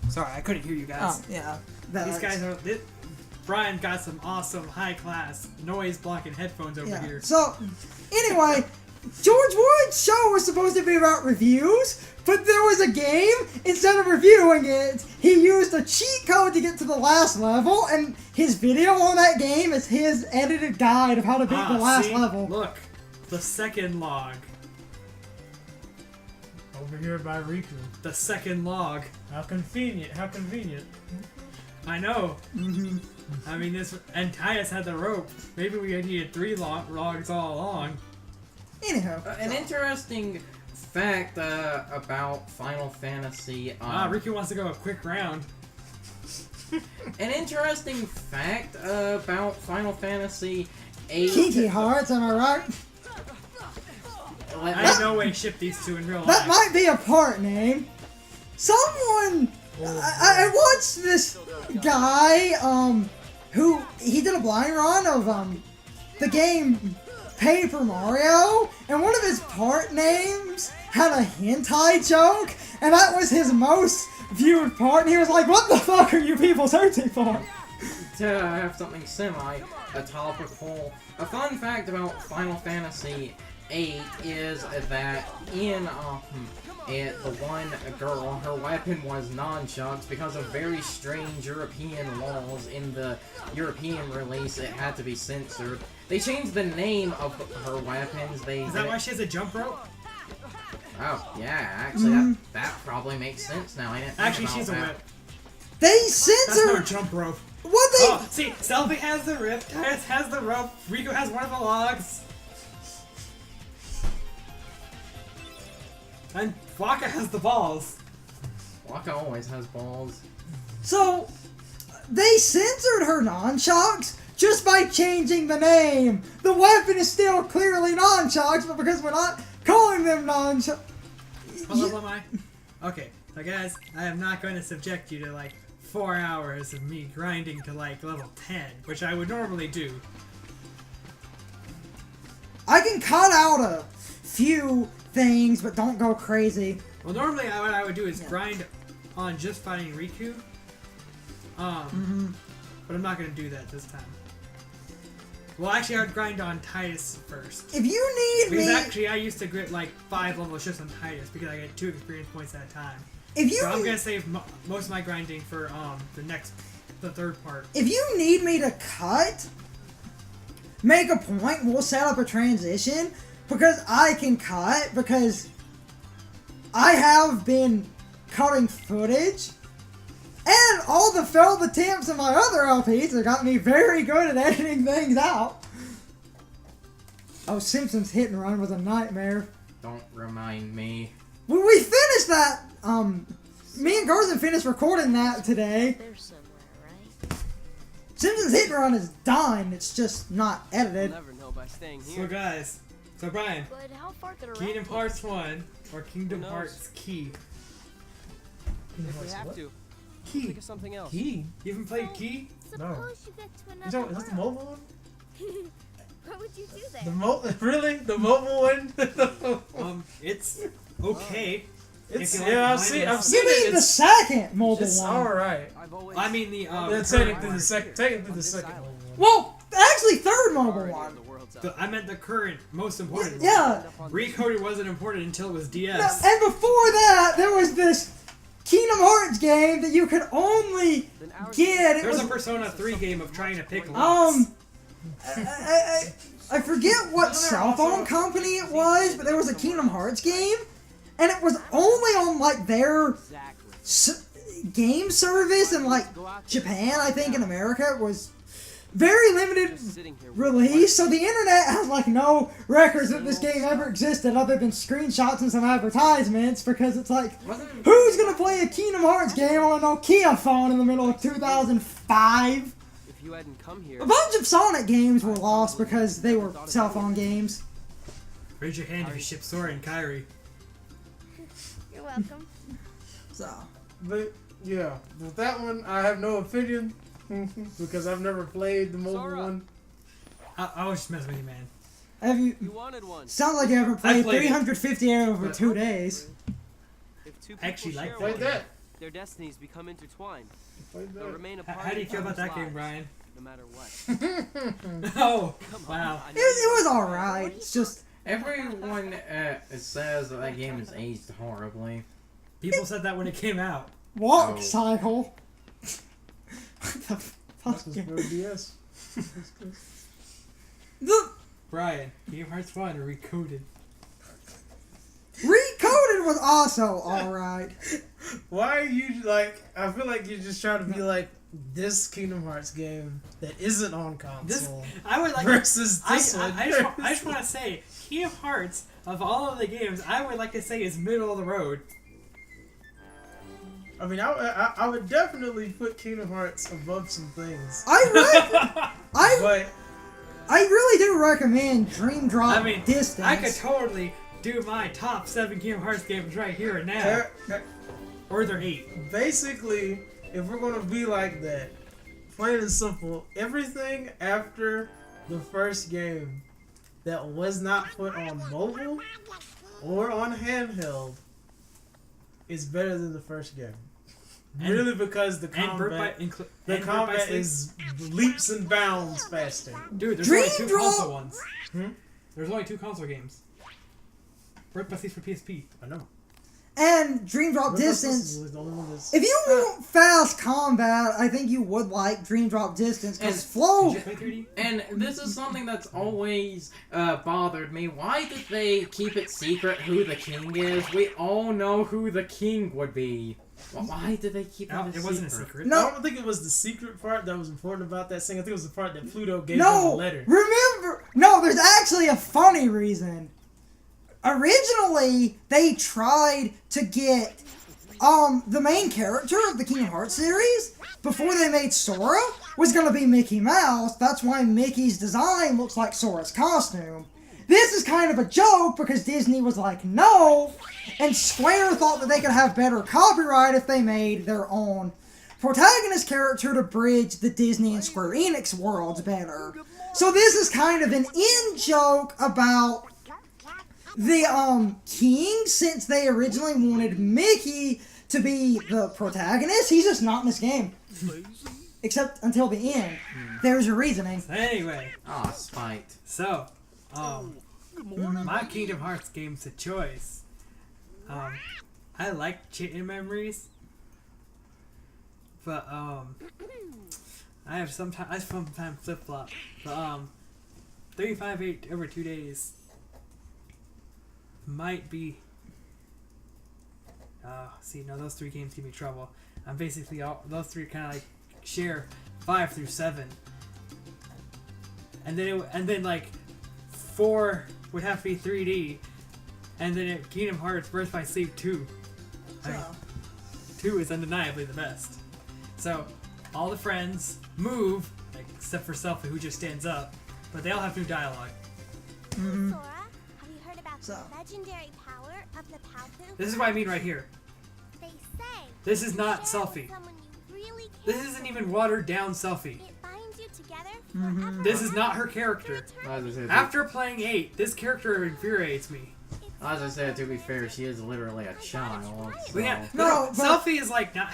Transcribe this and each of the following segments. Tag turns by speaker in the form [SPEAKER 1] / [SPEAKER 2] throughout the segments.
[SPEAKER 1] Sorry, I couldn't hear you guys.
[SPEAKER 2] Oh, yeah.
[SPEAKER 1] These guys are... Brian got some awesome high-class noise-blocking headphones over here.
[SPEAKER 2] So, anyway, George Wood's show was supposed to be about reviews, but there was a game. Instead of reviewing it, he used a cheat code to get to the last level, and his video on that game is his edited guide of how to beat the last level.
[SPEAKER 1] Look, the second log.
[SPEAKER 3] Over here by Riku.
[SPEAKER 1] The second log.
[SPEAKER 3] How convenient, how convenient.
[SPEAKER 1] I know. I mean, and Titus had the rope. Maybe we needed 3 logs all along.
[SPEAKER 2] Anyhow.
[SPEAKER 4] An interesting fact about Final Fantasy...
[SPEAKER 1] Riku wants to go a quick round.
[SPEAKER 4] An interesting fact about Final Fantasy 8...
[SPEAKER 2] Kinky hearts, am I right?
[SPEAKER 1] I in no way ship these two in real life.
[SPEAKER 2] That might be a part name. Someone... I watched this guy, who... He did a blind run of, the game Paper Mario, and one of his part names had a hentai joke, and that was his most viewed part, and he was like, what the fuck are you people searching for?
[SPEAKER 4] To have something semi-topical, a fun fact about Final Fantasy 8 is that in the one girl, her weapon was nunchucks because of very strange European laws. In the European release, it had to be censored. They changed the name of her weapons.
[SPEAKER 1] Is that why she has a jump rope?
[SPEAKER 4] Oh, yeah, actually, that probably makes sense now. I didn't think
[SPEAKER 1] Actually,
[SPEAKER 4] about
[SPEAKER 1] she's
[SPEAKER 4] that.
[SPEAKER 1] a whip.
[SPEAKER 2] They censored...
[SPEAKER 1] That's no jump rope.
[SPEAKER 2] What they...
[SPEAKER 1] Oh, see, Selby has the rip, Titus has the rope, Riku has one of the logs. And Waka has the balls.
[SPEAKER 4] Waka always has balls.
[SPEAKER 2] So, they censored her nunchucks just by changing the name. The weapon is still clearly nunchucks, but because we're not calling them nunchucks...
[SPEAKER 1] What level am I? Okay, so guys, I am not going to subject you to like 4 hours of me grinding to like level 10, which I would normally do.
[SPEAKER 2] I can cut out a few things, but don't go crazy.
[SPEAKER 1] Well, normally what I would do is grind on just fighting Riku. But I'm not going to do that this time. Well, actually, I would grind on Titus first.
[SPEAKER 2] If you need
[SPEAKER 1] because actually, I used to get like 5 levels just on Titus because I get 2 experience points at a time.
[SPEAKER 2] If you
[SPEAKER 1] so I'm going to save most of my grinding for the third part.
[SPEAKER 2] If you need me to cut, make a point, we'll set up a transition. Because I can cut, because I have been cutting footage, and all the failed attempts in my other LPs have got me very good at editing things out. Oh, Simpsons Hit and Run was a nightmare.
[SPEAKER 4] Don't remind me.
[SPEAKER 2] When we finished that, me and Garson finished recording that today.
[SPEAKER 5] There's somewhere, right?
[SPEAKER 2] Simpsons Hit and Run is done, it's just not edited.
[SPEAKER 6] Never know by staying here.
[SPEAKER 1] So guys, Brian,
[SPEAKER 5] But how far could a
[SPEAKER 1] Kingdom
[SPEAKER 5] rat
[SPEAKER 1] Hearts 1 or Kingdom
[SPEAKER 6] Who knows?
[SPEAKER 1] Hearts Key?
[SPEAKER 6] If we have to,
[SPEAKER 1] Key.
[SPEAKER 6] think of something else.
[SPEAKER 3] Key?
[SPEAKER 1] You haven't played Key?
[SPEAKER 5] Suppose you get to
[SPEAKER 3] Is
[SPEAKER 5] another
[SPEAKER 3] that the mobile one?
[SPEAKER 5] What would you do there?
[SPEAKER 3] Really? The mobile one?
[SPEAKER 1] It's okay.
[SPEAKER 3] It's,
[SPEAKER 1] If you like
[SPEAKER 3] I've seen
[SPEAKER 1] mindless-
[SPEAKER 2] You
[SPEAKER 3] it.
[SPEAKER 2] mean the second mobile
[SPEAKER 3] It's
[SPEAKER 2] one?
[SPEAKER 3] alright.
[SPEAKER 6] I've always
[SPEAKER 1] I mean the
[SPEAKER 3] Technically the second mobile one.
[SPEAKER 2] Well, actually third mobile one.
[SPEAKER 6] the world's
[SPEAKER 1] I meant the current, most important one.
[SPEAKER 2] Yeah.
[SPEAKER 1] Recoded wasn't important until it was DS.
[SPEAKER 2] No, and before that, there was this Kingdom Hearts game that you could only get. It
[SPEAKER 1] There was
[SPEAKER 2] was
[SPEAKER 1] a Persona 3 game of trying to pick locks.
[SPEAKER 2] I forget what cell phone company it was, but there was a Kingdom Hearts game, and it was only on like their game service in like Japan, I think, in America. It was very limited release, so the internet has like no records that this game ever existed other than screenshots and some advertisements, because it's like, who's gonna play a Kingdom Hearts game on a Nokia phone in the middle of 2005?
[SPEAKER 6] If you hadn't come here,
[SPEAKER 2] A bunch of Sonic games were lost because they were cell phone games.
[SPEAKER 1] Raise your hand if you ship Sora and Kairi.
[SPEAKER 5] You're welcome.
[SPEAKER 2] So,
[SPEAKER 3] But yeah, with that one I have no opinion because I've never played the mobile
[SPEAKER 6] Sora.
[SPEAKER 3] one.
[SPEAKER 1] I was just messing with you, man.
[SPEAKER 2] have you?
[SPEAKER 6] you wanted one.
[SPEAKER 2] Sounds like you haven't played
[SPEAKER 1] played it.
[SPEAKER 2] 350 over 2 days.
[SPEAKER 6] If two
[SPEAKER 1] I actually
[SPEAKER 6] people
[SPEAKER 1] like
[SPEAKER 6] share
[SPEAKER 1] that
[SPEAKER 3] Like
[SPEAKER 6] one,
[SPEAKER 3] that.
[SPEAKER 6] their destinies become intertwined.
[SPEAKER 3] Played
[SPEAKER 6] They'll
[SPEAKER 3] that.
[SPEAKER 6] remain a part
[SPEAKER 1] How do you
[SPEAKER 6] of
[SPEAKER 1] feel about
[SPEAKER 6] each
[SPEAKER 1] that
[SPEAKER 6] other's
[SPEAKER 1] game,
[SPEAKER 6] lives,
[SPEAKER 1] Brian?
[SPEAKER 6] no matter what.
[SPEAKER 1] Oh,
[SPEAKER 6] Come on,
[SPEAKER 1] wow.
[SPEAKER 6] I
[SPEAKER 2] It
[SPEAKER 6] know
[SPEAKER 2] was
[SPEAKER 6] you-
[SPEAKER 2] alright. It's just
[SPEAKER 4] Everyone says that game is aged horribly.
[SPEAKER 1] People said that when it came out.
[SPEAKER 2] walk
[SPEAKER 4] Oh.
[SPEAKER 2] cycle. What the fuck?
[SPEAKER 3] That's just for DS.
[SPEAKER 2] The
[SPEAKER 1] Brian, Kingdom Hearts 1 recoded.
[SPEAKER 2] Recoded was also alright.
[SPEAKER 3] Why are you like? I feel like you're just trying to be like this Kingdom Hearts game that isn't on
[SPEAKER 1] This,
[SPEAKER 3] console
[SPEAKER 1] I would like.
[SPEAKER 3] versus this one.
[SPEAKER 1] I just want to say, Kingdom Hearts, of all of the games, I would like to say is middle of the road.
[SPEAKER 3] I mean, I would definitely put Kingdom Hearts above some things,
[SPEAKER 2] I
[SPEAKER 3] but
[SPEAKER 2] really do recommend Dream Drop
[SPEAKER 1] I mean,
[SPEAKER 2] Distance.
[SPEAKER 1] I could totally do my top 7 Kingdom Hearts games right here and now. Or they're 8.
[SPEAKER 3] basically, if we're gonna be like that, plain and simple, everything after the first game that was not put on mobile or on handheld is better than the first game.
[SPEAKER 1] And-
[SPEAKER 3] Really, because the
[SPEAKER 1] And Birth
[SPEAKER 3] combat,
[SPEAKER 1] by, inclu-
[SPEAKER 3] the
[SPEAKER 1] and Birth by
[SPEAKER 3] combat
[SPEAKER 1] Sleep.
[SPEAKER 3] is leaps and bounds faster.
[SPEAKER 1] Dude, there's
[SPEAKER 2] Dream
[SPEAKER 1] only 2
[SPEAKER 2] Drop-
[SPEAKER 1] console ones.
[SPEAKER 3] Hmm?
[SPEAKER 1] There's only 2 console games. Birth by Sleep for PSP.
[SPEAKER 3] I know.
[SPEAKER 2] And Dream Drop Distance.
[SPEAKER 3] Was the only one that's-
[SPEAKER 2] If you want fast combat, I think you would like Dream Drop Distance because
[SPEAKER 4] And-
[SPEAKER 2] Flow.
[SPEAKER 1] Did you play 3D?
[SPEAKER 4] And this is something that's always bothered me. Why did they keep it secret who the king is? We all know who the king would be. Why did they keep
[SPEAKER 1] No,
[SPEAKER 4] it
[SPEAKER 1] it wasn't a secret.
[SPEAKER 2] No.
[SPEAKER 3] I don't think it was the secret part that was important about that thing. I think it was the part that Pluto gave them
[SPEAKER 2] No,
[SPEAKER 3] the letter.
[SPEAKER 2] remember? No, there's actually a funny reason. Originally, they tried to get the main character of the Kingdom Hearts series before they made Sora was gonna be Mickey Mouse. That's why Mickey's design looks like Sora's costume. This is kind of a joke because Disney was like, no, and Square thought that they could have better copyright if they made their own protagonist character to bridge the Disney and Square Enix worlds better. So this is kind of an in-joke about the king, since they originally wanted Mickey to be the protagonist. He's just not in this game. Except until the end. There's your reasoning.
[SPEAKER 1] Anyway,
[SPEAKER 4] Ah, spite.
[SPEAKER 1] so, my Kingdom Hearts games of choice. I like Chitin Memories, but I sometimes flip flop. But 358 over 2 days might be. See, no, those 3 games give me trouble. I'm basically those 3 kind of like share 5 through 7, and then like 4 would have to be 3D, and then Kingdom Hearts Birth by Sleep 2. I mean, 2 is undeniably the best. So all the friends move, like, except for Selfie, who just stands up, but they all have new dialogue.
[SPEAKER 5] Sora, have you heard about
[SPEAKER 2] So.
[SPEAKER 5] the legendary power of the Palpu?
[SPEAKER 1] This is what I mean right here.
[SPEAKER 5] They say
[SPEAKER 1] This is not
[SPEAKER 5] share with
[SPEAKER 1] Selfie.
[SPEAKER 5] someone you really care
[SPEAKER 1] This isn't
[SPEAKER 5] for.
[SPEAKER 1] even watered down Selfie.
[SPEAKER 5] It binds you together forever.
[SPEAKER 1] This is not her character.
[SPEAKER 4] As I said,
[SPEAKER 1] After playing 8, this character infuriates me.
[SPEAKER 4] as I said, to be fair, she is literally a child. So.
[SPEAKER 1] But yeah,
[SPEAKER 2] No, but-
[SPEAKER 1] Selfie is like not.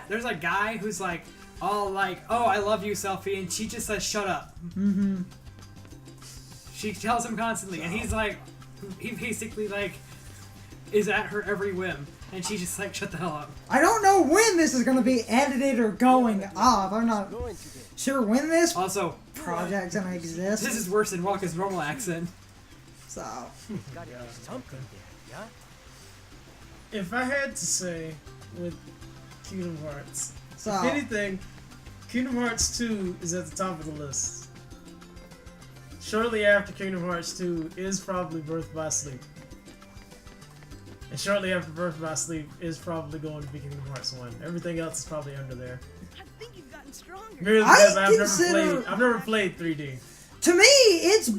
[SPEAKER 1] There's a guy who's like, all like, oh, I love you, Selfie, and she just says, shut up.
[SPEAKER 2] Mm-hmm.
[SPEAKER 1] She tells him constantly, and he's like, he basically like is at her every whim, and she just like, shut the hell up.
[SPEAKER 2] I don't know when this is going to be edited or going up. I'm not
[SPEAKER 6] Going to be.
[SPEAKER 2] sure when this
[SPEAKER 1] Also,
[SPEAKER 2] project's going to exist.
[SPEAKER 1] this is worse than Waka's normal accent.
[SPEAKER 2] So,
[SPEAKER 6] Gotta do something there, yeah?
[SPEAKER 3] If I had to say with Kingdom Hearts,
[SPEAKER 2] so
[SPEAKER 3] if anything, Kingdom Hearts 2 is at the top of the list. Shortly after Kingdom Hearts 2 is probably Birth by Sleep. And shortly after Birth by Sleep is probably going to be Kingdom Hearts 1. Everything else is probably under there.
[SPEAKER 7] I think you've gotten stronger.
[SPEAKER 3] Merely
[SPEAKER 2] I
[SPEAKER 3] because
[SPEAKER 2] consider-
[SPEAKER 3] I've never played 3D.
[SPEAKER 2] to me, it's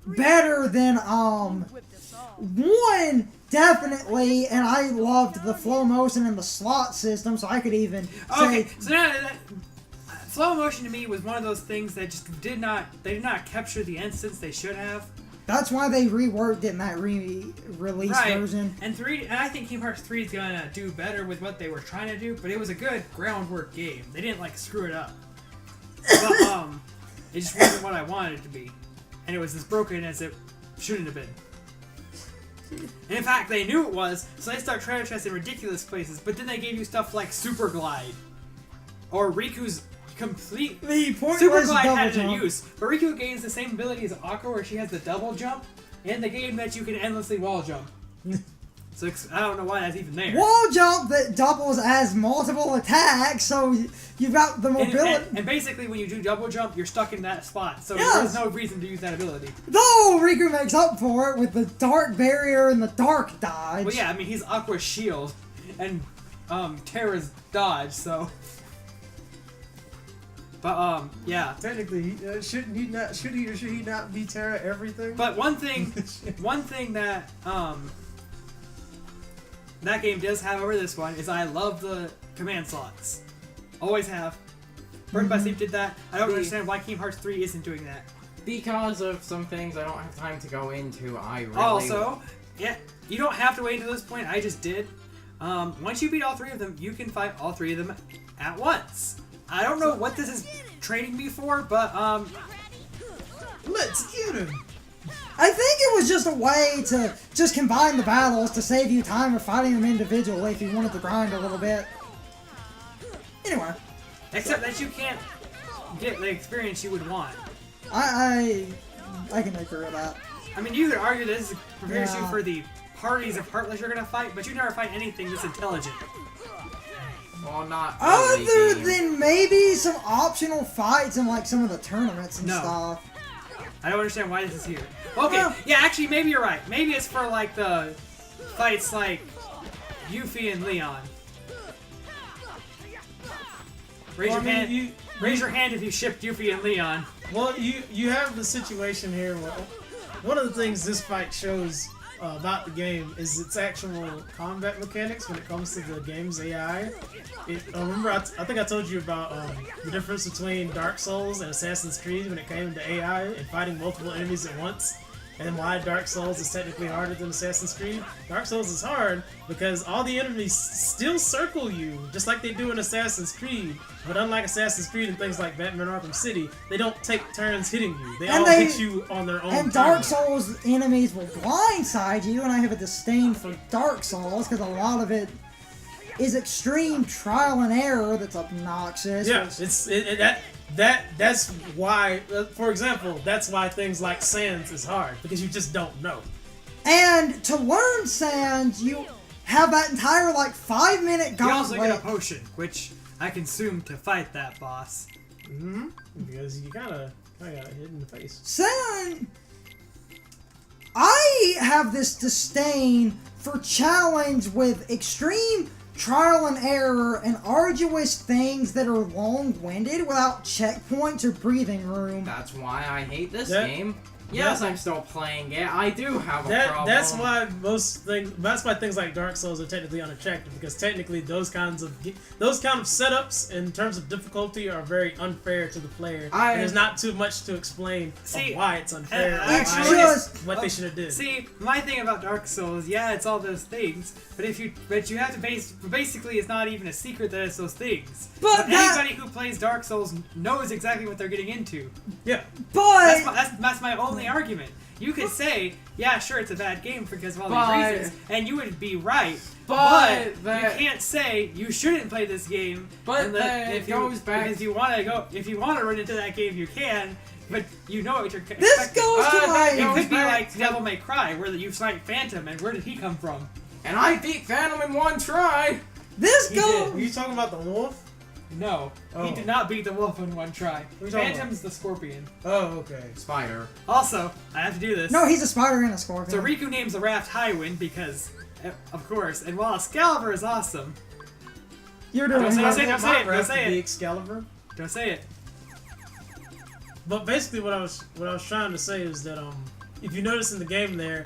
[SPEAKER 2] better than
[SPEAKER 7] Whipped us all.
[SPEAKER 2] 1 definitely, and I loved the flow motion and the slot system, so I could even
[SPEAKER 1] Okay,
[SPEAKER 2] say
[SPEAKER 1] so now flow motion to me was one of those things that just they did not capture the essence they should have.
[SPEAKER 2] That's why they reworked it in that re-release
[SPEAKER 1] Right.
[SPEAKER 2] version.
[SPEAKER 1] And I think Kingdom Hearts 3 is gonna do better with what they were trying to do, but it was a good groundwork game. They didn't like screw it up. But it just wasn't what I wanted it to be. And it was as broken as it shouldn't have been. And in fact, they knew it was, so they start treasure chests in ridiculous places, but then they gave you stuff like Super Glide. Or Riku's complete...
[SPEAKER 2] The pointless
[SPEAKER 1] Super Glide
[SPEAKER 2] double
[SPEAKER 1] had no
[SPEAKER 2] jump.
[SPEAKER 1] use, but Riku gains the same ability as Aqua, where she has the double jump, and the game that you can endlessly wall jump. So I don't know why that's even there.
[SPEAKER 2] Wall jump that doubles as multiple attacks, so you've got the mobility.
[SPEAKER 1] And basically, when you do double jump, you're stuck in that spot, so
[SPEAKER 2] Yes.
[SPEAKER 1] there's no reason to use that ability.
[SPEAKER 2] Though Riku makes up for it with the dark barrier and the dark dodge.
[SPEAKER 1] Well, yeah, I mean, he's Aqua's shield, and Terra's dodge, so... But, yeah.
[SPEAKER 3] Technically, should he or should he not be Terra everything?
[SPEAKER 1] But one thing that, that game does have over this one is I love the command slots. Always have. Birth by Sleep did that. I don't understand why Kingdom Hearts 3 isn't doing that.
[SPEAKER 4] Because of some things I don't have time to go into, I really...
[SPEAKER 1] Also, yeah, you don't have to wait until this point. I just did. Once you beat all three of them, you can fight all three of them at once. I don't know what this is training me for, but,
[SPEAKER 3] Let's get him!
[SPEAKER 2] I think it was just a way to just combine the battles to save you time of fighting them individually if you wanted to grind a little bit. Anyway.
[SPEAKER 1] except that you can't get the experience you would want.
[SPEAKER 2] I can agree with that.
[SPEAKER 1] I mean, you could argue that this prepares you
[SPEAKER 2] Yeah.
[SPEAKER 1] for the parties of Heartless you're gonna fight, but you never fight anything this intelligent.
[SPEAKER 4] Well, not really,
[SPEAKER 2] Other
[SPEAKER 4] game.
[SPEAKER 2] than maybe some optional fights in like some of the tournaments and
[SPEAKER 1] No.
[SPEAKER 2] stuff.
[SPEAKER 1] I don't understand why this is here. Okay,
[SPEAKER 2] Well-
[SPEAKER 1] yeah, actually, maybe you're right. Maybe it's for, like, the fights like Yuffie and Leon. Raise
[SPEAKER 3] Well,
[SPEAKER 1] your
[SPEAKER 3] I mean,
[SPEAKER 1] hand. Raise your hand if you shipped Yuffie and Leon.
[SPEAKER 3] Well, you have the situation here where one of the things this fight shows about the game is its actual combat mechanics when it comes to the game's AI. Remember, I think I told you about the difference between Dark Souls and Assassin's Creed when it came to AI and fighting multiple enemies at once, and why Dark Souls is technically harder than Assassin's Creed. Dark Souls is hard because all the enemies still circle you, just like they do in Assassin's Creed. But unlike Assassin's Creed and things like Batman Arkham City, they don't take turns hitting you. They all hit you on their own
[SPEAKER 2] And
[SPEAKER 3] time.
[SPEAKER 2] Dark Souls enemies will blindside you, and I have a disdain for Dark Souls because a lot of it is extreme trial and error that's obnoxious.
[SPEAKER 3] Yeah, that's why. For example, that's why things like Sans is hard because you just don't know.
[SPEAKER 2] And to learn Sans, you have that entire like 5-minute
[SPEAKER 1] You also get a
[SPEAKER 2] gauntlet.
[SPEAKER 1] potion, which I consume to fight that boss.
[SPEAKER 3] Mm-hmm. Because you kind of got hit in the face.
[SPEAKER 2] San, I have this disdain for challenge with extreme trial and error and arduous things that are long-winded without checkpoints or breathing room.
[SPEAKER 4] That's why I hate this
[SPEAKER 3] That-
[SPEAKER 4] game. Yes, I'm still playing it. I do have a problem.
[SPEAKER 3] That's why That's why things like Dark Souls are technically unattractive because technically those kind of setups in terms of difficulty are very unfair to the player. And there's not too much to explain
[SPEAKER 1] See,
[SPEAKER 3] of why it's unfair.
[SPEAKER 1] it's
[SPEAKER 3] Why
[SPEAKER 2] just-
[SPEAKER 3] what they should have did.
[SPEAKER 1] See, my thing about Dark Souls, yeah, it's all those things, but you have to basically it's not even a secret that it's those things.
[SPEAKER 2] But that-
[SPEAKER 1] anybody who plays Dark Souls knows exactly what they're getting into.
[SPEAKER 3] Yeah.
[SPEAKER 2] But
[SPEAKER 1] That's my only argument. You could say, yeah, sure, it's a bad game because of all
[SPEAKER 4] But-
[SPEAKER 1] these reasons, and you would be right.
[SPEAKER 4] But
[SPEAKER 1] you can't say you shouldn't play this game.
[SPEAKER 4] But
[SPEAKER 1] and
[SPEAKER 4] that
[SPEAKER 1] if
[SPEAKER 4] goes back-
[SPEAKER 1] if you want to run into that game, you can. But you know what you're
[SPEAKER 2] this
[SPEAKER 1] expecting.
[SPEAKER 2] goes to
[SPEAKER 4] that
[SPEAKER 2] my...
[SPEAKER 1] It
[SPEAKER 4] goes
[SPEAKER 1] could be
[SPEAKER 4] back
[SPEAKER 1] like
[SPEAKER 4] to-
[SPEAKER 1] Devil May Cry, where you fight Phantom, and where did he come from?
[SPEAKER 4] And I beat Phantom in one try.
[SPEAKER 2] This
[SPEAKER 1] He
[SPEAKER 2] goes...
[SPEAKER 3] Are you talking about the wolf?
[SPEAKER 1] No,
[SPEAKER 3] Oh.
[SPEAKER 1] he did not beat the wolf in one try.
[SPEAKER 3] What are you talking
[SPEAKER 1] Phantom's the scorpion.
[SPEAKER 3] Oh, okay.
[SPEAKER 4] Spider.
[SPEAKER 1] Also, I have to do this.
[SPEAKER 2] No, he's a spider and a scorpion.
[SPEAKER 1] So Riku names the raft Highwind because, of course, and while Excalibur is awesome,
[SPEAKER 2] You're doing
[SPEAKER 1] Don't say
[SPEAKER 2] it.
[SPEAKER 1] it. Don't say it. Don't say
[SPEAKER 3] The
[SPEAKER 1] it.
[SPEAKER 3] Excalibur.
[SPEAKER 1] don't say it.
[SPEAKER 3] But basically, what I was trying to say is that if you notice in the game there,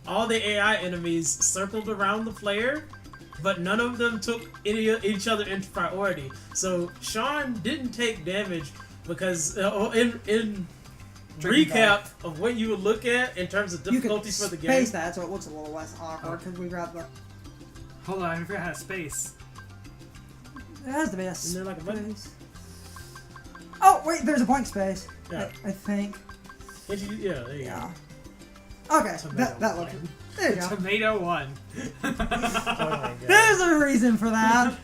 [SPEAKER 3] all the AI enemies circled around the player, but none of them took each other into priority. So Sean didn't take damage because recap of what you would look at in terms of
[SPEAKER 2] You could
[SPEAKER 3] difficulty for the game.
[SPEAKER 2] space that so it looks a little less awkward because we grabbed the.
[SPEAKER 1] Hold on, I forgot how to space.
[SPEAKER 2] It has to be a
[SPEAKER 3] Isn't there like a button?
[SPEAKER 2] space. Oh wait, there's a blank space.
[SPEAKER 3] Yeah.
[SPEAKER 2] I think.
[SPEAKER 3] Yeah, there you
[SPEAKER 2] Yeah. Okay,
[SPEAKER 3] Tomato
[SPEAKER 2] that looks.
[SPEAKER 3] one.
[SPEAKER 2] There you go.
[SPEAKER 1] Tomato 1.
[SPEAKER 3] go. Oh my god.
[SPEAKER 2] There's a reason for that.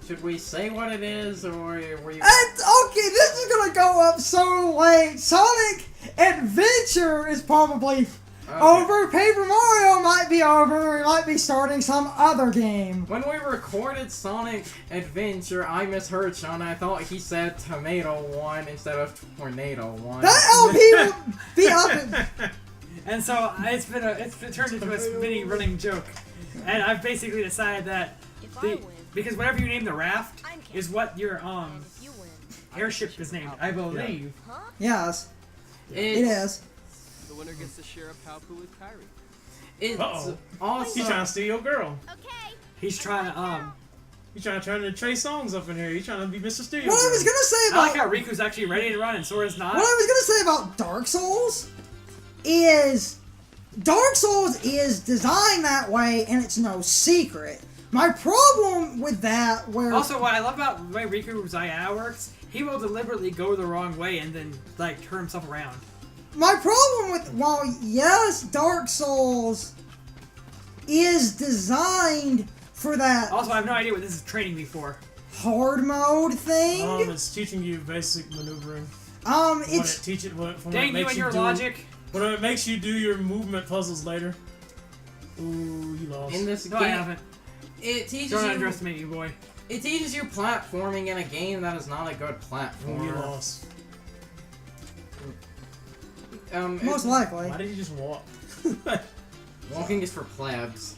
[SPEAKER 4] Should we say what it is, or were you?
[SPEAKER 2] Okay, this is gonna go up so late. Sonic Adventure is probably over. Paper Mario might be over. We might be starting some other game.
[SPEAKER 4] When we recorded Sonic Adventure, I misheard Sean. I thought he said Tomato 1 instead of Tornado 1.
[SPEAKER 2] That LP will be up.
[SPEAKER 1] And so it's been turned into a mini running joke. And I've basically decided that because whatever you name the raft is what your airship is named, I believe.
[SPEAKER 2] Yes, it
[SPEAKER 4] It's-
[SPEAKER 2] is.
[SPEAKER 6] The winner gets to share a Palpu with Kyrie.
[SPEAKER 4] It's
[SPEAKER 3] Uh-oh.
[SPEAKER 4] also
[SPEAKER 3] He's trying to steal your girl.
[SPEAKER 5] Okay.
[SPEAKER 1] He's trying to
[SPEAKER 3] He's trying to turn into Trey Songs up in here. He's trying to be Mr. Steal.
[SPEAKER 2] What I was gonna say
[SPEAKER 1] I
[SPEAKER 2] about
[SPEAKER 1] like how Riku's actually ready to run and Sora's not.
[SPEAKER 2] what I was gonna say about Dark Souls is Dark Souls is designed that way, and it's no secret. My problem with that, where
[SPEAKER 1] Also, what I love about the way Riku Zaya works, he will deliberately go the wrong way and then like turn himself around.
[SPEAKER 2] my problem with while yes, Dark Souls is designed for that
[SPEAKER 1] Also, I have no idea what this is training me for.
[SPEAKER 2] hard mode thing.
[SPEAKER 3] It's teaching you basic maneuvering.
[SPEAKER 2] It's
[SPEAKER 1] Dang you and your logic.
[SPEAKER 3] When it makes you do your movement puzzles later. Ooh, you lost.
[SPEAKER 4] in this
[SPEAKER 1] No, I
[SPEAKER 4] game.
[SPEAKER 1] haven't.
[SPEAKER 4] It teaches
[SPEAKER 1] Don't
[SPEAKER 4] you.
[SPEAKER 1] underestimate you, boy.
[SPEAKER 4] It teaches you platforming in a game that is not a good
[SPEAKER 3] Oh,
[SPEAKER 4] platform.
[SPEAKER 3] you lost.
[SPEAKER 2] most likely.
[SPEAKER 3] Why did you just walk?
[SPEAKER 4] Walking is for plebs.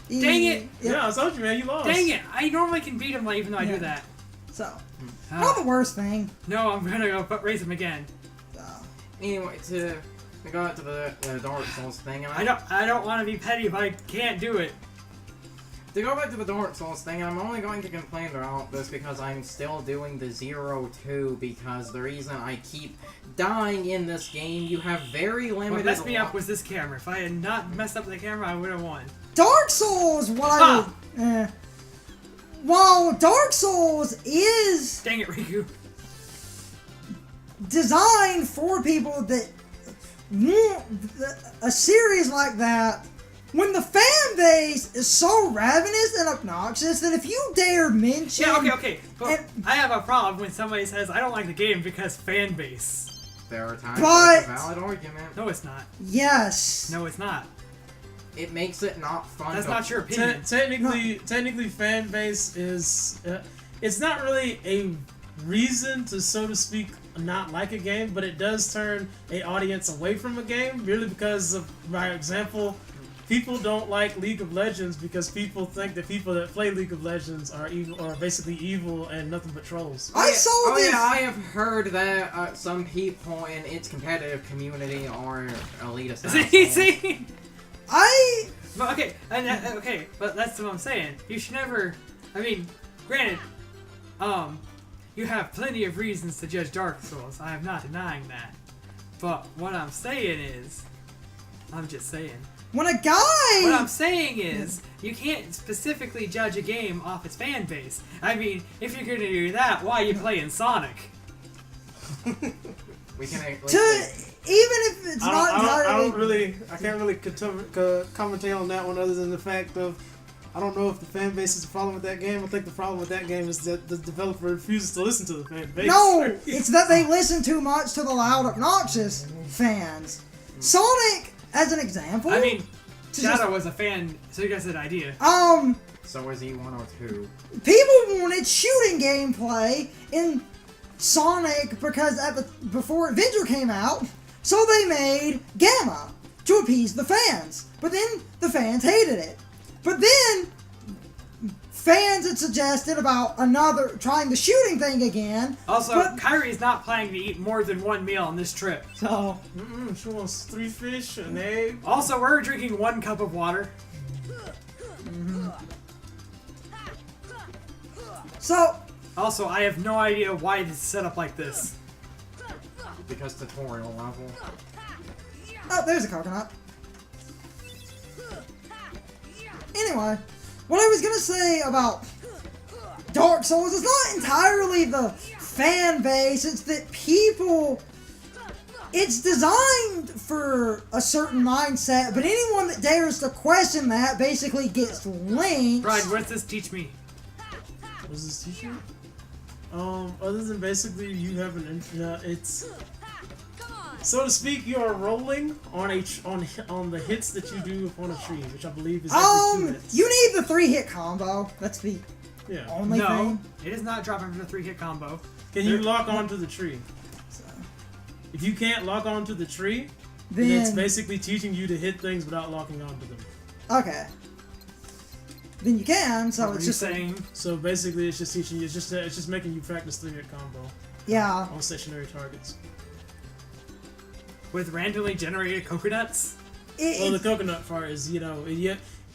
[SPEAKER 1] Dang it!
[SPEAKER 3] Yeah, I told you, man. You lost.
[SPEAKER 1] Dang it! I normally can beat him even though I
[SPEAKER 2] Yeah.
[SPEAKER 1] do that.
[SPEAKER 2] So
[SPEAKER 1] Ah.
[SPEAKER 2] not the worst thing.
[SPEAKER 1] No, I'm gonna go raise him again.
[SPEAKER 2] So.
[SPEAKER 4] Anyway, to go out to the Dark Souls thing, and
[SPEAKER 1] I don't want to be petty if I can't do it.
[SPEAKER 4] to go back to the Dark Souls thing, and I'm only going to complain about this because I'm still doing the 0-2 because the reason I keep dying in this game, you have very
[SPEAKER 1] What
[SPEAKER 4] limited.
[SPEAKER 1] messed me up was this camera. If I had not messed up the camera, I would have won.
[SPEAKER 2] Dark Souls, what I would, while Dark Souls is
[SPEAKER 1] Dang it, Riku.
[SPEAKER 2] designed for people that want a series like that, when the fan base is so ravenous and obnoxious that if you dare mention...
[SPEAKER 1] Yeah, okay. But
[SPEAKER 2] And-
[SPEAKER 1] I have a problem when somebody says I don't like the game because fan base.
[SPEAKER 4] There are times
[SPEAKER 2] But-
[SPEAKER 4] it's a valid argument.
[SPEAKER 1] No, it's not.
[SPEAKER 2] Yes.
[SPEAKER 1] No, it's not.
[SPEAKER 4] It makes it not fun.
[SPEAKER 1] That's
[SPEAKER 4] to-
[SPEAKER 1] not your opinion.
[SPEAKER 3] Technically, fan base is. It's not really a reason to, so to speak, not like a game, but it does turn a audience away from a game merely because of, by example, people don't like League of Legends because people think that people that play League of Legends are evil, or basically evil and nothing but trolls.
[SPEAKER 2] I saw this...
[SPEAKER 4] yeah, I have heard that some people in its competitive community are elitist.
[SPEAKER 1] See?
[SPEAKER 2] I...
[SPEAKER 1] Okay, but that's what I'm saying. You should never. I mean, granted, you have plenty of reasons to judge Dark Souls. I am not denying that. But what I'm saying is, I'm just saying.
[SPEAKER 2] When a guy...
[SPEAKER 1] What I'm saying is, you can't specifically judge a game off its fan base. I mean, if you're gonna do that, why are you playing Sonic?
[SPEAKER 4] We can at least
[SPEAKER 2] to... Even if it's not entirely...
[SPEAKER 3] I can't really commentate on that one other than the fact of I don't know if the fan base is the problem with that game. I think the problem with that game is that the developer refuses to listen to the fan base.
[SPEAKER 2] No! It's that they listen too much to the loud, obnoxious fans. Sonic, as an example...
[SPEAKER 1] I mean,
[SPEAKER 2] to
[SPEAKER 1] Shadow was a fan, so you guys had an idea.
[SPEAKER 4] So is E102.
[SPEAKER 2] People wanted shooting gameplay in Sonic because before Adventure came out, so they made Gamma to appease the fans. But then the fans hated it. But then fans had suggested about trying the shooting thing again.
[SPEAKER 1] Also,
[SPEAKER 2] but,
[SPEAKER 1] Kyrie's not planning to eat more than one meal on this trip.
[SPEAKER 2] so
[SPEAKER 3] She wants 3 fish, an egg.
[SPEAKER 1] Also, we're drinking 1 cup of water.
[SPEAKER 2] So
[SPEAKER 1] Also, I have no idea why it's set up like this.
[SPEAKER 4] because tutorial level.
[SPEAKER 2] Oh, there's a coconut. Anyway, what I was gonna say about Dark Souls is not entirely the fan base, it's that people... It's designed for a certain mindset, but anyone that dares to question that basically gets lynched.
[SPEAKER 1] Brian, what does this teach me?
[SPEAKER 3] What does this teach you? Other than basically you have an it's so to speak, you are rolling on on the hits that you do upon a tree, which I believe is every 2 hits.
[SPEAKER 2] You need the 3-hit combo. That's the only
[SPEAKER 1] No,
[SPEAKER 2] thing.
[SPEAKER 1] it is not dropping from the 3-hit combo.
[SPEAKER 3] Can you lock onto the tree? If you can't lock onto the tree, then it's
[SPEAKER 2] Then
[SPEAKER 3] basically teaching you to hit things without locking onto them.
[SPEAKER 2] okay. Then you can. So
[SPEAKER 1] What
[SPEAKER 2] it's
[SPEAKER 1] are you
[SPEAKER 2] just
[SPEAKER 1] saying?
[SPEAKER 3] So basically, it's just teaching you. It's just making you practice 3-hit combo
[SPEAKER 2] yeah.
[SPEAKER 3] on stationary targets.
[SPEAKER 1] With randomly generated coconuts?
[SPEAKER 3] Well, the coconut part is,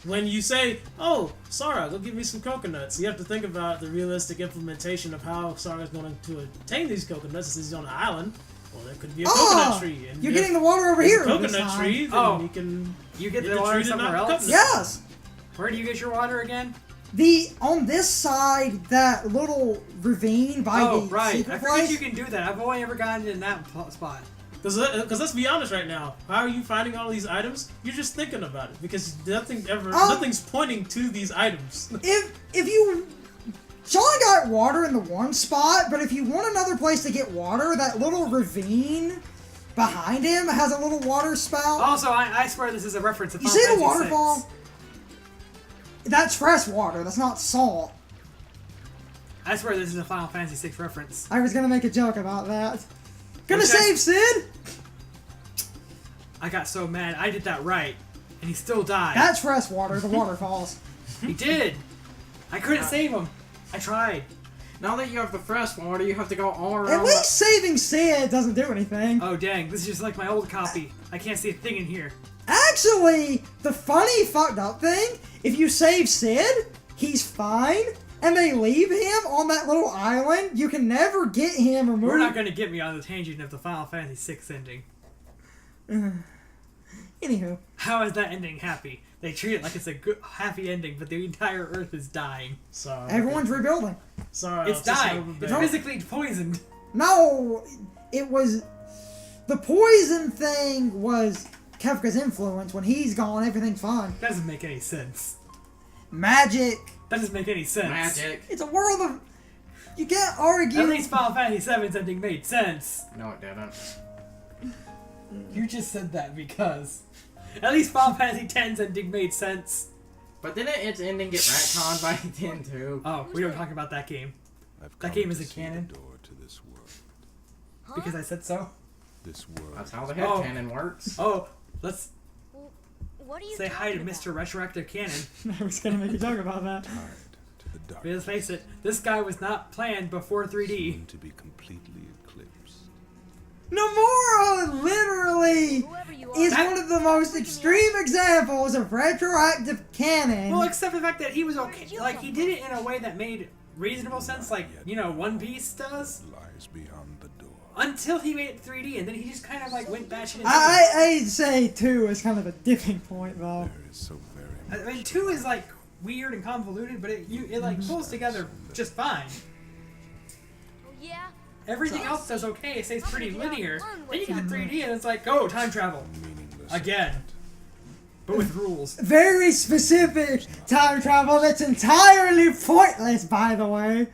[SPEAKER 3] when you say, "Oh, Sara, go give me some coconuts," you have to think about the realistic implementation of how Sara's going to attain these coconuts. Since he's on an island, well, there could be a coconut tree. And
[SPEAKER 2] You're
[SPEAKER 3] if
[SPEAKER 2] getting the water over
[SPEAKER 3] there's
[SPEAKER 2] here.
[SPEAKER 3] a coconut
[SPEAKER 2] this time.
[SPEAKER 3] tree, then
[SPEAKER 1] Oh,
[SPEAKER 3] you can
[SPEAKER 1] You get
[SPEAKER 3] get
[SPEAKER 1] the water
[SPEAKER 3] tree to
[SPEAKER 1] somewhere
[SPEAKER 3] knock
[SPEAKER 1] else?
[SPEAKER 3] coconuts.
[SPEAKER 2] Yes.
[SPEAKER 1] Where do you get your water again?
[SPEAKER 2] On this side, that little ravine by
[SPEAKER 1] Oh,
[SPEAKER 2] the
[SPEAKER 1] right.
[SPEAKER 2] secret
[SPEAKER 1] I forget
[SPEAKER 2] place.
[SPEAKER 1] you can do that. I've only ever gotten in that spot.
[SPEAKER 3] Because let's be honest right now, how are you finding all these items? You're just thinking about it because nothing's pointing to these items.
[SPEAKER 2] If you, Sean got water in the one spot, but if you want another place to get water, that little ravine behind him has a little water spout.
[SPEAKER 1] Also, I swear this is a reference to
[SPEAKER 2] You
[SPEAKER 1] Final
[SPEAKER 2] see the
[SPEAKER 1] Fantasy
[SPEAKER 2] waterfall?
[SPEAKER 1] VI.
[SPEAKER 2] That's fresh water. That's not salt.
[SPEAKER 1] I swear this is a Final Fantasy VI reference.
[SPEAKER 2] I was gonna make a joke about that. Gonna
[SPEAKER 1] Which I-
[SPEAKER 2] save Sid?
[SPEAKER 1] I got so mad. I did that right, and he still died.
[SPEAKER 2] That's fresh water. The waterfalls.
[SPEAKER 1] He did. I couldn't save him. I tried.
[SPEAKER 4] Now that you have the fresh water, you have to go all around.
[SPEAKER 2] At least saving Sid doesn't do anything.
[SPEAKER 1] Oh dang, this is just like my old copy. I can't see a thing in here.
[SPEAKER 2] Actually, the funny fucked up thing, if you save Sid, he's fine, and they leave him on that little island, you can never get him removed.
[SPEAKER 1] We're not going to get me on the tangent of the Final Fantasy VI ending.
[SPEAKER 2] Anywho.
[SPEAKER 1] How is that ending happy? They treat it like it's a good, happy ending, but the entire Earth is dying.
[SPEAKER 3] Sorry.
[SPEAKER 2] Everyone's rebuilding.
[SPEAKER 3] Sorry.
[SPEAKER 1] It's dying. It's physically poisoned.
[SPEAKER 2] No, it was... The poison thing was Kefka's influence. When he's gone, everything's fine.
[SPEAKER 1] That doesn't make any sense.
[SPEAKER 2] Magic.
[SPEAKER 1] That doesn't make any sense.
[SPEAKER 4] Magic.
[SPEAKER 2] It's a world of... You can't argue.
[SPEAKER 1] At least Final Fantasy VII's ending made sense.
[SPEAKER 4] No, it didn't.
[SPEAKER 1] You just said that because... At least Final Fantasy X's ending made sense.
[SPEAKER 4] But didn't its ending get retconned by 10 too?
[SPEAKER 1] Oh, we don't talk about that game.
[SPEAKER 8] I've
[SPEAKER 1] That
[SPEAKER 8] come
[SPEAKER 1] game
[SPEAKER 8] to
[SPEAKER 1] isn't
[SPEAKER 8] see
[SPEAKER 1] canon.
[SPEAKER 8] the door to this world.
[SPEAKER 1] Because I said so.
[SPEAKER 8] This world.
[SPEAKER 4] That's how the
[SPEAKER 1] Oh.
[SPEAKER 4] headcanon works.
[SPEAKER 1] Oh, let's
[SPEAKER 5] What are you
[SPEAKER 1] say hi to
[SPEAKER 5] talking
[SPEAKER 1] Mr. Retroactive Canon.
[SPEAKER 2] I was gonna make a joke about that.
[SPEAKER 8] Tied to the dark.
[SPEAKER 1] Let's face it, this guy was not planned before 3D.
[SPEAKER 8] Soon to be completely eclipsed.
[SPEAKER 2] Nomura literally
[SPEAKER 5] Whoever you
[SPEAKER 2] is
[SPEAKER 1] That-
[SPEAKER 2] one of the most extreme examples of retroactive canon.
[SPEAKER 1] Well, except for the fact that he was okay. Like, he did it in a way that made reasonable sense, like, you know, One Piece does.
[SPEAKER 8] Lies beyond the door.
[SPEAKER 1] Until he made it 3D, and then he just kind of, like, went batshit insane.
[SPEAKER 2] I'd say 2 is kind of a dipping point, though.
[SPEAKER 8] There is so very
[SPEAKER 1] I
[SPEAKER 8] much.
[SPEAKER 1] mean, 2 is, like, weird and convoluted, but it like, pulls together just fine.
[SPEAKER 5] Oh, yeah?
[SPEAKER 1] Everything else does okay, it stays pretty linear. Then you get to 3D, and it's like, oh, time travel.
[SPEAKER 8] Meaningless.
[SPEAKER 1] Again. But with rules.
[SPEAKER 2] Very specific time travel that's entirely pointless, by the way.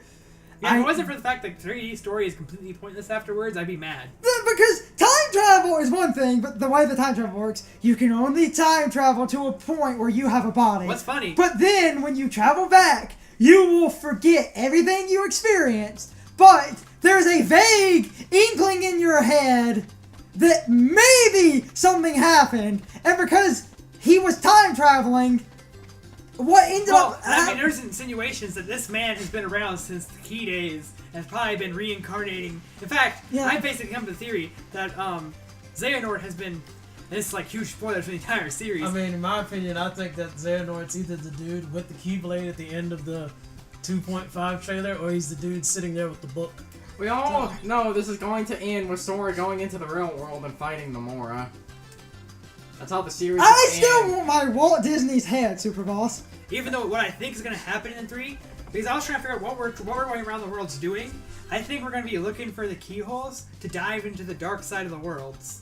[SPEAKER 1] Yeah, if it wasn't for the fact that 3D story is completely pointless afterwards, I'd be mad.
[SPEAKER 2] Because time travel is one thing, but the way the time travel works, you can only time travel to a point where you have a body.
[SPEAKER 1] What's funny?
[SPEAKER 2] But then, when you travel back, you will forget everything you experienced, but there's a vague inkling in your head that maybe something happened, and because he was time traveling, what ended
[SPEAKER 1] Well,
[SPEAKER 2] up...
[SPEAKER 1] I mean, there's insinuations that this man has been around since the Key days and has probably been reincarnating. In fact,
[SPEAKER 2] Yeah.
[SPEAKER 1] I basically come to the theory that Xehanort has been. And this is like huge spoilers for the entire series.
[SPEAKER 3] I mean, in my opinion, I think that Xehanort's either the dude with the Keyblade at the end of the 2.5 trailer, or he's the dude sitting there with the book.
[SPEAKER 4] We all know this is going to end with Sora going into the real world and fighting Nomura. That's how the series
[SPEAKER 2] I
[SPEAKER 4] will
[SPEAKER 2] still
[SPEAKER 4] end.
[SPEAKER 2] want my Walt Disney's head, Super Boss.
[SPEAKER 1] Even though what I think is going to happen in 3, because I was trying to figure out what we're going around the world's doing, I think we're going to be looking for the keyholes to dive into the dark side of the worlds.